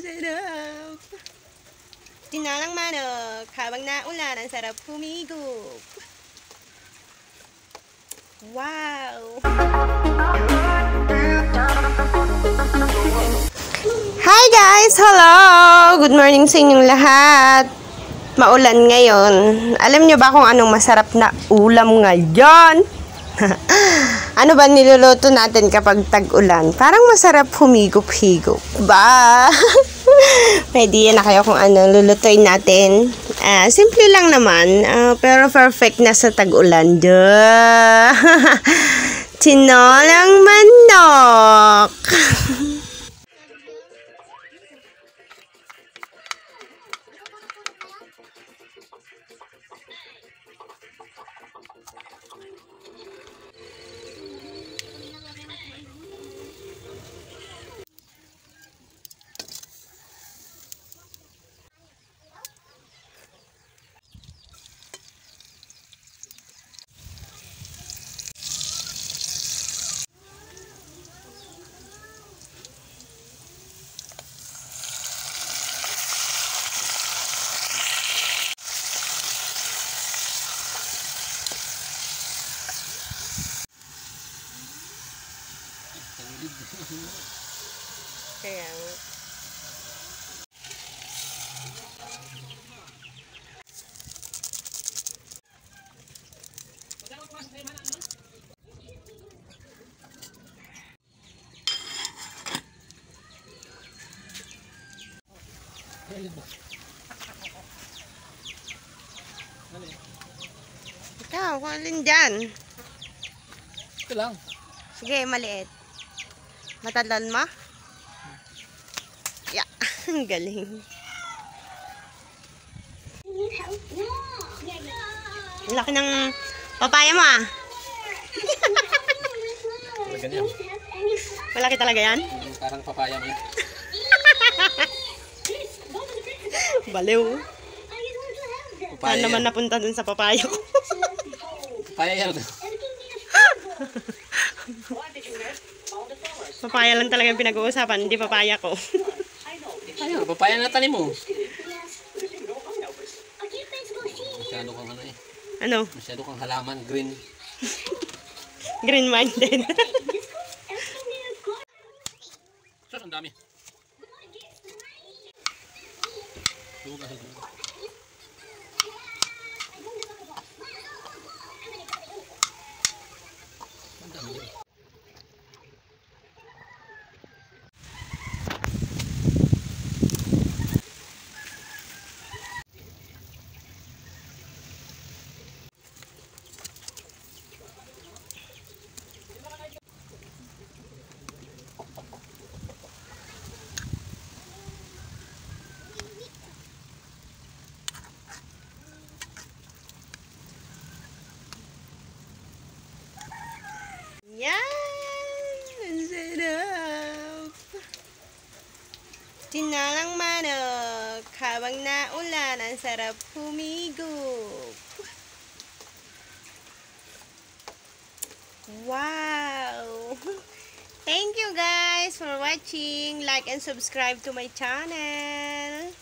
sarap. Tinalang manok, habang naulan, ang sarap humigop. Wow! Hi guys! Hello! Good morning sa inyong lahat. Maulan ngayon. Alam nyo ba kung anong masarap na ulam ngayon? Ano ba niluluto natin kapag tag-ulan? Parang masarap humigop-higop. Ba? May idea na kayo kung ano lulutuin natin? Simple lang naman, pero perfect na sa tag-ulan. Duh! Tinolang manok! Kaya ikaw, kung alin dyan? Ito lang. Sige, maliit. Matandaan mo? Yeah, ang galing. Ang laki ng papaya mo ah. Ganyan. Malaki talaga yan? Parang papaya mo yun. Baliw. Papaya Saan naman napunta dun sa papaya ko? Papaya yan. Papaya lang talaga yung pinag-uusapan, hindi papaya ko. Ayun, papaya na tanim mo. Masyado kang ano eh. Ano? Masyado kang halaman, green. Green-minded. Sus, ang dami. Duga, duga. Ang dami yun. Yan! Ang sarap! Tinalang manok, habang naulan, ang sarap humigop. Wow! Thank you guys for watching. Like and subscribe to my channel.